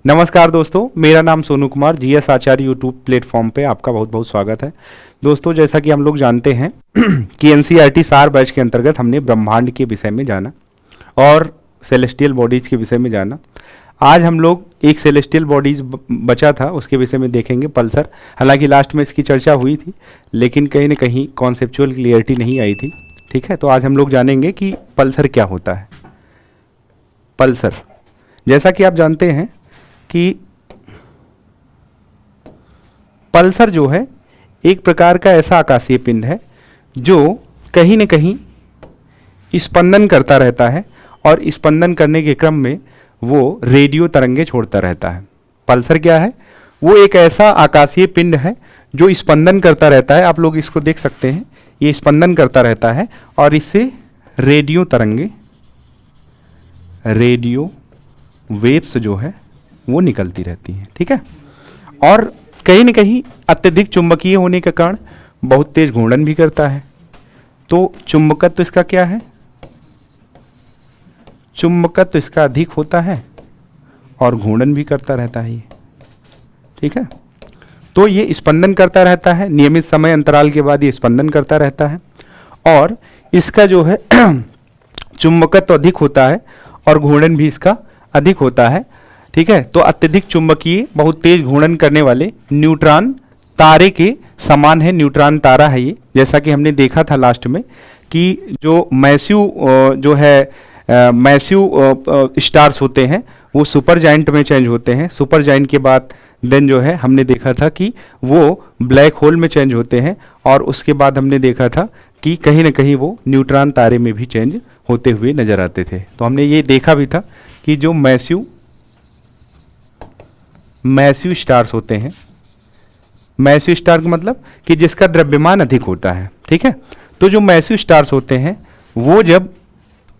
नमस्कार दोस्तों, मेरा नाम सोनू कुमार, जीएस आचार्य यूट्यूब प्लेटफॉर्म पे आपका बहुत बहुत स्वागत है। दोस्तों, जैसा कि हम लोग जानते हैं कि एनसीईआरटी सार बैच के अंतर्गत हमने ब्रह्मांड के विषय में जाना और सेलेस्टियल बॉडीज़ के विषय में जाना। आज हम लोग एक सेलेस्टियल बॉडीज़ बचा था, उसके विषय में देखेंगे, पल्सर। हालांकि लास्ट में इसकी चर्चा हुई थी, लेकिन कहीं ना कहीं कॉन्सेप्चुअल क्लियरिटी नहीं आई थी। ठीक है, तो आज हम लोग जानेंगे कि पल्सर क्या होता है। पल्सर, जैसा कि आप जानते हैं कि पल्सर जो है एक प्रकार का ऐसा आकाशीय पिंड है जो कहीं न कहीं स्पंदन करता रहता है और स्पंदन करने के क्रम में वो रेडियो तरंगे छोड़ता रहता है। पल्सर क्या है? वो एक ऐसा आकाशीय पिंड है जो स्पंदन करता रहता है। आप लोग इसको देख सकते हैं, ये स्पंदन करता रहता है और इससे रेडियो तरंगे, रेडियो वेव्स जो है वो निकलती रहती हैं। ठीक है, और कहीं न कहीं अत्यधिक चुंबकीय होने के कारण बहुत तेज घूर्णन भी करता है। तो चुंबकत्व इसका क्या है? चुंबकत्व इसका अधिक होता है और घूर्णन भी करता रहता है ये। ठीक है, तो ये स्पंदन करता रहता है, नियमित समय अंतराल के बाद ये स्पंदन करता रहता है और इसका जो है चुंबकत्व अधिक होता है और घूर्णन भी इसका अधिक होता है। ठीक है, तो अत्यधिक चुंबकीय, बहुत तेज घूर्णन करने वाले न्यूट्रॉन तारे के समान है। न्यूट्रॉन तारा है ये, जैसा कि हमने देखा था लास्ट में कि जो मैसिव स्टार्स होते हैं वो सुपर जायंट में चेंज होते हैं। सुपर जायंट के बाद देन जो है हमने देखा था कि वो ब्लैक होल में चेंज होते हैं और उसके बाद हमने देखा था कि कहीं ना कहीं वो न्यूट्रॉन तारे में भी चेंज होते हुए नजर आते थे। तो हमने ये देखा भी था कि जो मैसिव स्टार्स होते हैं, मैसिव स्टार का मतलब कि जिसका द्रव्यमान अधिक होता है। ठीक है, तो जो मैसिव स्टार्स होते हैं वो जब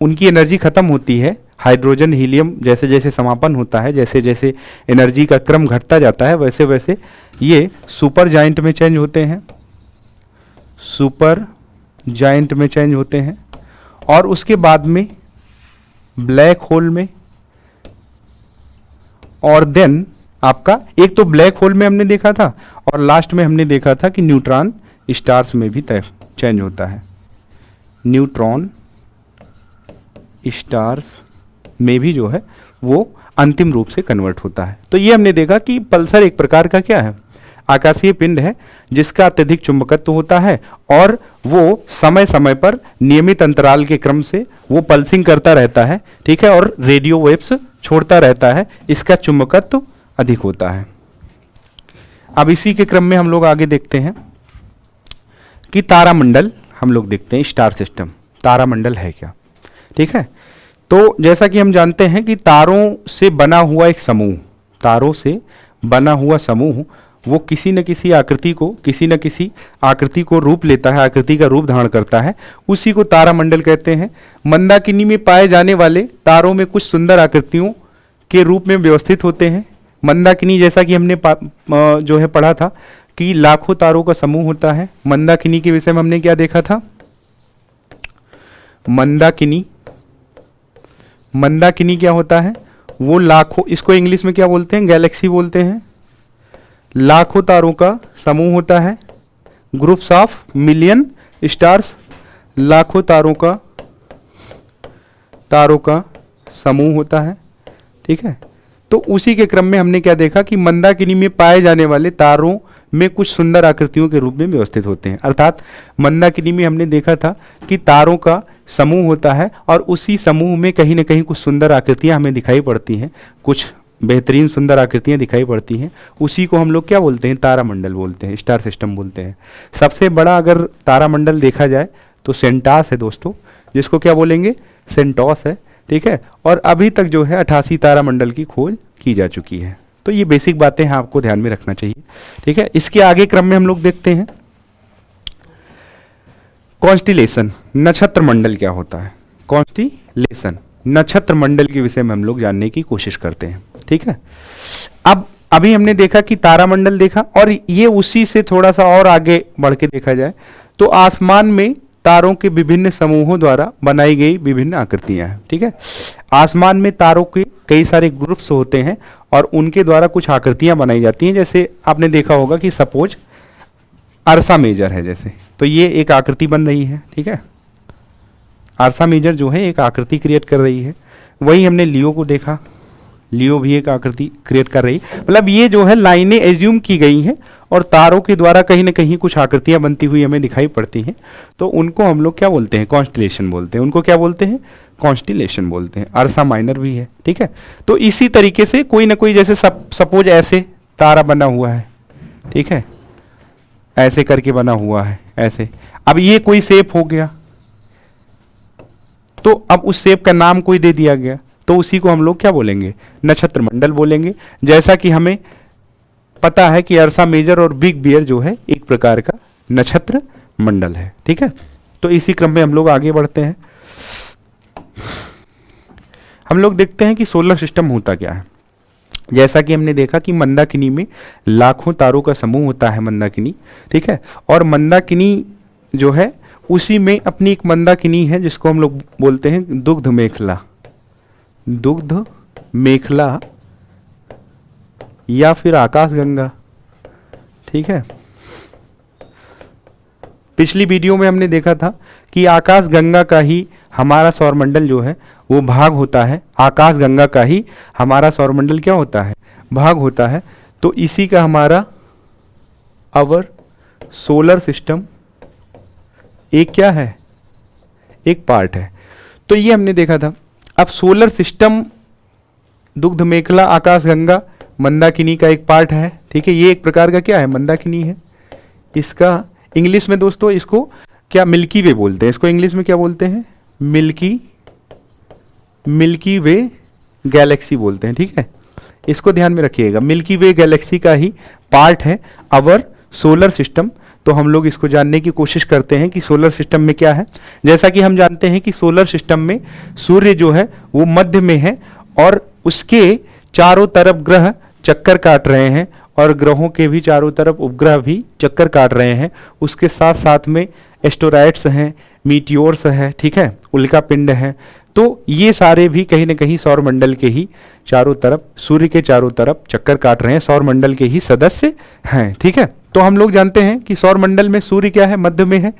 उनकी एनर्जी खत्म होती है, हाइड्रोजन हीलियम जैसे जैसे समापन होता है, जैसे जैसे एनर्जी का क्रम घटता जाता है, वैसे वैसे ये सुपर जायंट में चेंज होते हैं, सुपर जायंट में चेंज होते हैं और उसके बाद में ब्लैक होल में, और देन आपका एक तो ब्लैक होल में हमने देखा था और लास्ट में हमने देखा था कि न्यूट्रॉन स्टार्स में भी चेंज होता है। न्यूट्रॉन स्टार्स में भी जो है वो अंतिम रूप से कन्वर्ट होता है। तो ये हमने देखा कि पल्सर एक प्रकार का क्या है, आकाशीय पिंड है जिसका अत्यधिक चुंबकत्व होता है और वो समय समय पर नियमित अंतराल के क्रम से वो पल्सिंग करता रहता है। ठीक है, और रेडियो वेव्स छोड़ता रहता है, इसका चुंबकत्व अधिक होता है। अब इसी के क्रम में हम लोग आगे देखते हैं कि तारामंडल हम लोग देखते हैं, स्टार सिस्टम। तारामंडल है क्या? ठीक है, तो जैसा कि हम जानते हैं कि तारों से बना हुआ एक समूह, तारों से बना हुआ समूह वो किसी न किसी आकृति को रूप लेता है, आकृति का रूप धारण करता है, उसी को तारामंडल कहते हैं। मंदाकिनी में पाए जाने वाले तारों में कुछ सुंदर आकृतियों के रूप में व्यवस्थित होते हैं। मंदाकिनी, जैसा कि हमने जो है पढ़ा था कि लाखों तारों का समूह होता है। मंदाकिनी के विषय में हमने क्या देखा था? मंदाकिनी क्या होता है? वो लाखों, इसको इंग्लिश में क्या बोलते हैं? गैलेक्सी बोलते हैं। लाखों तारों का समूह होता है, ग्रुप्स ऑफ मिलियन स्टार्स, लाखों तारों का समूह होता है। ठीक है, तो उसी के क्रम में हमने क्या देखा कि मंदाकिनी में पाए जाने वाले तारों में कुछ सुंदर आकृतियों के रूप में व्यवस्थित होते हैं। अर्थात मंदाकिनी में हमने देखा था कि तारों का समूह होता है और उसी समूह में कहीं ना कहीं कुछ सुंदर आकृतियां हमें दिखाई पड़ती हैं, कुछ बेहतरीन सुंदर आकृतियां दिखाई पड़ती हैं। उसी को हम लोग क्या बोलते हैं? तारामंडल बोलते हैं, स्टार सिस्टम बोलते हैं। सबसे बड़ा अगर तारामंडल देखा जाए तो सेंटास है दोस्तों, जिसको क्या बोलेंगे? सेंटॉस है। ठीक है, और अभी तक जो है 88 तारामंडल की खोज की जा चुकी है। तो ये बेसिक बातें हैं, आपको ध्यान में रखना चाहिए। ठीक है, इसके आगे क्रम में हम लोग देखते हैं कॉन्स्टिलेशन, नक्षत्र मंडल क्या होता है? कॉन्स्टिलेशन, नक्षत्र मंडल के विषय में हम लोग जानने की कोशिश करते हैं। ठीक है, अब अभी हमने देखा कि तारामंडल देखा और ये उसी से थोड़ा सा और आगे बढ़ के देखा जाए तो आसमान में तारों के विभिन्न समूहों द्वारा बनाई गई विभिन्न आकृतियां हैं। ठीक है, आसमान में तारों के कई सारे ग्रुप्स होते हैं और उनके द्वारा कुछ आकृतियां बनाई जाती हैं। जैसे आपने देखा होगा कि सपोज अर्सा मेजर है जैसे, तो ये एक आकृति बन रही है। ठीक है, अर्सा मेजर जो है एक आकृति क्रिएट कर रही है। वही हमने लियो को देखा, लियो भी एक आकृति क्रिएट कर रही है। मतलब ये जो है लाइनें एज्यूम की गई हैं और तारों के द्वारा कहीं ना कहीं कुछ आकृतियां बनती हुई हमें दिखाई पड़ती हैं, तो उनको हम लोग क्या बोलते हैं, कॉन्स्टिलेशन बोलते हैं। उनको क्या बोलते हैं, कॉन्स्टिलेशन बोलते हैं। अर्सा माइनर भी है। ठीक है, तो इसी तरीके से कोई ना कोई, जैसे सपोज ऐसे तारा बना हुआ है, ठीक है, ऐसे करके बना हुआ है ऐसे। अब ये कोई शेप हो गया, तो अब उस शेप का नाम कोई दे दिया गया, तो उसी को हम लोग क्या बोलेंगे, नक्षत्र मंडल बोलेंगे। जैसा कि हमें पता है कि अर्सा मेजर और बिग बियर जो है एक प्रकार का नक्षत्र मंडल है। ठीक है, तो इसी क्रम में हम लोग आगे बढ़ते हैं। हम लोग देखते हैं कि सोलर सिस्टम होता क्या है। जैसा कि हमने देखा कि मंदाकिनी में लाखों तारों का समूह होता है, मंदाकिनी। ठीक है, और मंदाकिनी जो है उसी में अपनी एक मंदाकिनी है जिसको हम लोग बोलते हैं दुग्ध मेखला, दुग्ध मेखला या फिर आकाश गंगा। ठीक है, पिछली वीडियो में हमने देखा था कि आकाश गंगा का ही हमारा सौरमंडल जो है वो भाग होता है। आकाश गंगा का ही हमारा सौरमंडल क्या होता है, भाग होता है। तो इसी का हमारा अवर सोलर सिस्टम एक क्या है, एक पार्ट है। तो ये हमने देखा था। अब सोलर सिस्टम दुग्ध मेखला आकाश गंगा मंदाकिनी का एक पार्ट है। ठीक है, ये एक प्रकार का क्या है, मंदाकिनी है। इसका इंग्लिश में दोस्तों इसको क्या मिल्की वे बोलते हैं। इसको इंग्लिश में क्या बोलते हैं, मिल्की वे गैलेक्सी बोलते हैं। ठीक है, इसको ध्यान में रखिएगा, मिल्की वे गैलेक्सी का ही पार्ट है अवर सोलर सिस्टम। तो हम लोग इसको जानने की कोशिश करते हैं कि सोलर सिस्टम में क्या है। जैसा कि हम जानते हैं कि सोलर सिस्टम में सूर्य जो है वो मध्य में है और उसके चारों तरफ ग्रह चक्कर काट रहे हैं और ग्रहों के भी चारों तरफ उपग्रह भी चक्कर काट रहे हैं। उसके साथ साथ में एस्टेरॉइड्स हैं, मीटियोर्स है, ठीक है, उल्का पिंड है। तो ये सारे भी कहीं ना कहीं सौरमंडल के ही चारों तरफ, सूर्य के चारों तरफ चक्कर काट रहे हैं, सौरमंडल के ही सदस्य हैं। ठीक है, तो हम लोग जानते हैं कि सौरमंडल में सूर्य क्या है, मध्य में है।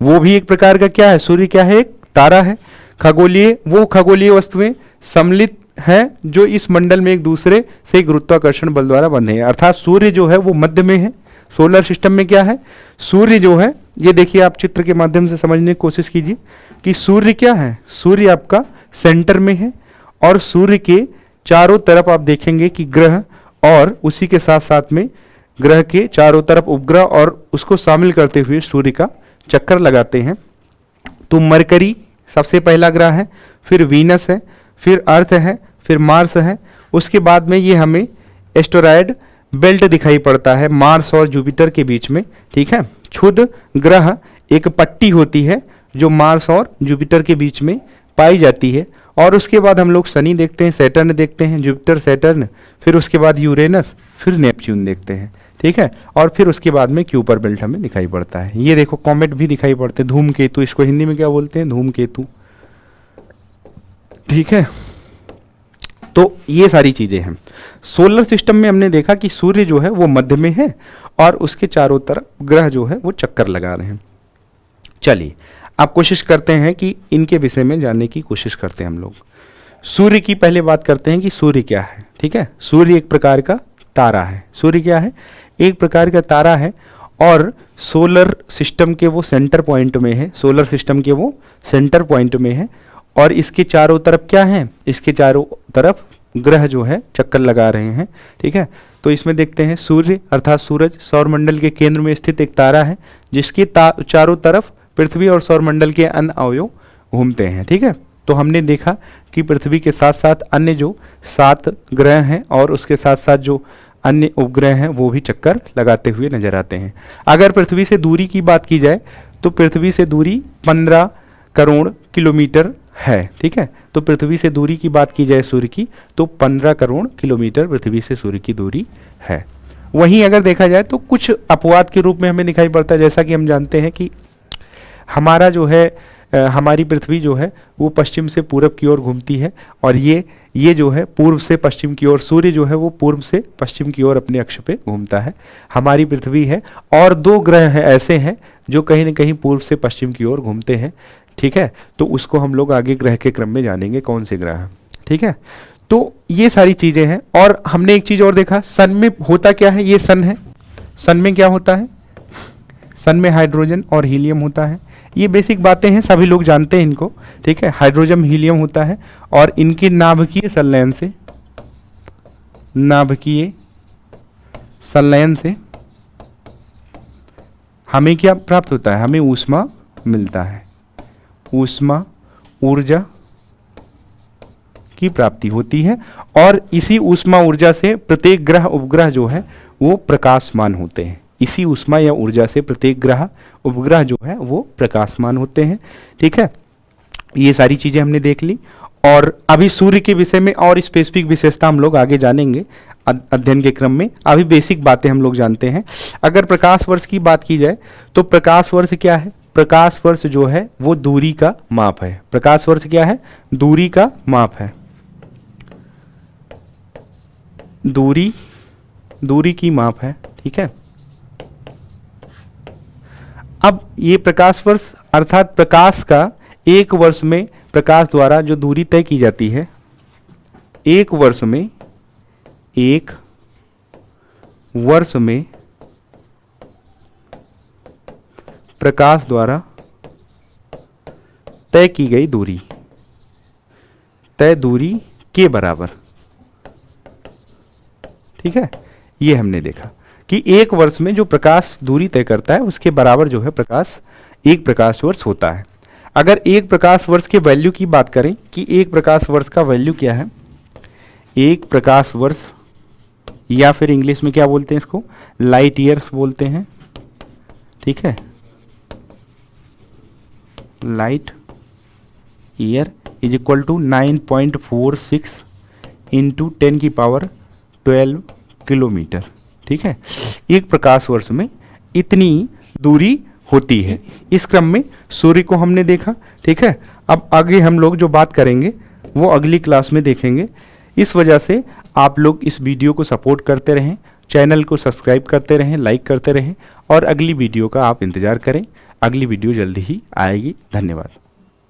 वो भी एक प्रकार का क्या है, सूर्य क्या है, एक तारा है। खगोलीय, वो खगोलीय वस्तुएं सम्मिलित हैं जो इस मंडल में एक दूसरे से गुरुत्वाकर्षण बल द्वारा बंधे हैं। अर्थात सूर्य जो है वो मध्य में है। सोलर सिस्टम में क्या है, सूर्य जो है, ये देखिए आप चित्र के माध्यम से समझने की कोशिश कीजिए कि सूर्य क्या है, सूर्य आपका सेंटर में है और सूर्य के चारों तरफ आप देखेंगे कि ग्रह और उसी के साथ साथ में ग्रह के चारों तरफ उपग्रह और उसको शामिल करते हुए सूर्य का चक्कर लगाते हैं। तो मरकरी सबसे पहला ग्रह है, फिर वीनस है, फिर अर्थ है, फिर मार्स है। उसके बाद में ये हमें एस्टेरॉयड बेल्ट दिखाई पड़ता है मार्स और जुपिटर के बीच में। ठीक है, क्षुद्र ग्रह एक पट्टी होती है जो मार्स और जुपिटर के बीच में पाई जाती है। और उसके बाद हम लोग शनि देखते हैं, सैटर्न देखते हैं, जुपिटर सैटर्न, फिर उसके बाद यूरेनस, फिर नेपच्यून देखते हैं। ठीक है, और फिर उसके बाद में क्यूपर बेल्ट हमें दिखाई पड़ता है। ये देखो कॉमेट भी दिखाई पड़ते हैं, धूमकेतु, इसको हिंदी में क्या बोलते हैं, धूमकेतु। ठीक है, तो ये सारी चीजें हैं। सोलर सिस्टम में हमने देखा कि सूर्य जो है वो मध्य में है और उसके चारों तरफ ग्रह जो है वो चक्कर लगा रहे हैं। चलिए अब कोशिश करते हैं कि इनके विषय में जानने की कोशिश करते हैं हम लोग। सूर्य की पहले बात करते हैं कि सूर्य क्या है। ठीक है, सूर्य एक प्रकार का तारा है। सूर्य क्या है, एक प्रकार का तारा है और सोलर सिस्टम के वो सेंटर पॉइंट में है। सोलर सिस्टम के वो सेंटर पॉइंट में है और इसके चारों तरफ क्या है, इसके चारों तरफ ग्रह जो है चक्कर लगा रहे हैं। ठीक है, तो इसमें देखते हैं सूर्य अर्थात सूरज सौरमंडल के केंद्र में स्थित एक तारा है जिसके चारों तरफ पृथ्वी और सौरमंडल के अन्य अवयव घूमते हैं। ठीक है, तो हमने देखा कि पृथ्वी के साथ साथ अन्य जो 7 ग्रह हैं और उसके साथ साथ जो अन्य उपग्रह हैं वो भी चक्कर लगाते हुए नजर आते हैं। अगर पृथ्वी से दूरी की बात की जाए तो पृथ्वी से दूरी 15 करोड़ किलोमीटर है। ठीक है, तो पृथ्वी से दूरी की बात की जाए सूर्य की तो 15 करोड़ किलोमीटर पृथ्वी से सूर्य की दूरी है। वहीं अगर देखा जाए तो कुछ अपवाद के रूप में हमें दिखाई पड़ता है। जैसा कि हम जानते हैं कि हमारा जो है हमारी पृथ्वी जो है वो पश्चिम से पूरब की ओर घूमती है, और ये जो है पूर्व से पश्चिम की ओर, सूर्य जो है वो पूर्व से पश्चिम की ओर अपने अक्ष पे घूमता है। हमारी पृथ्वी है, और 2 ग्रह है ऐसे हैं जो कहीं ना कहीं पूर्व से पश्चिम की ओर घूमते हैं। ठीक है, तो उसको हम लोग आगे ग्रह के क्रम में जानेंगे कौन से ग्रह हैं। ठीक है, तो ये सारी चीजें हैं। और हमने एक चीज और देखा, सन में होता क्या है, ये सन है, सन में क्या होता है, सन में हाइड्रोजन और हीलियम होता है। ये बेसिक बातें हैं, सभी लोग जानते हैं इनको। ठीक है, हाइड्रोजन हीलियम होता है, और इनके नाभिकीय संलयन से, नाभिकीय संलयन से हमें क्या प्राप्त होता है, हमें ऊष्मा मिलता है, ऊष्मा ऊर्जा की प्राप्ति होती है। और इसी ऊष्मा ऊर्जा से प्रत्येक ग्रह उपग्रह जो है वो प्रकाशमान होते हैं। इसी ऊष्मा या ऊर्जा से प्रत्येक ग्रह उपग्रह जो है वो प्रकाशमान होते हैं। ठीक है, ये सारी चीजें हमने देख ली। और अभी सूर्य के विषय में और स्पेसिफिक विशेषता हम लोग आगे जानेंगे अध्ययन के क्रम में। अभी बेसिक बातें हम लोग जानते हैं। अगर प्रकाश वर्ष की बात की जाए तो प्रकाश वर्ष क्या है, प्रकाश वर्ष जो है वो दूरी का माप है। प्रकाश वर्ष क्या है, दूरी का माप है, दूरी की माप है। ठीक है, अब ये प्रकाश वर्ष अर्थात प्रकाश का एक वर्ष में प्रकाश द्वारा जो दूरी तय की जाती है, एक वर्ष में प्रकाश द्वारा तय की गई दूरी, तय दूरी के बराबर। ठीक है, ये हमने देखा कि एक वर्ष में जो प्रकाश दूरी तय करता है उसके बराबर जो है प्रकाश, एक प्रकाश वर्ष होता है। अगर एक प्रकाश वर्ष के वैल्यू की बात करें कि एक प्रकाश वर्ष का वैल्यू क्या है, एक प्रकाश वर्ष या फिर इंग्लिश में क्या बोलते हैं इसको, लाइट ईयर्स बोलते हैं। ठीक है, light year is equal to 9.46 into 10 की पावर 12 किलोमीटर। ठीक है, एक प्रकाश वर्ष में इतनी दूरी होती है। इस क्रम में सूर्य को हमने देखा। ठीक है, अब आगे हम लोग जो बात करेंगे वो अगली क्लास में देखेंगे। इस वजह से आप लोग इस वीडियो को सपोर्ट करते रहें, चैनल को सब्सक्राइब करते रहें, लाइक करते रहें, और अगली वीडियो का आप इंतज़ार करें। अगली वीडियो जल्दी ही आएगी। धन्यवाद।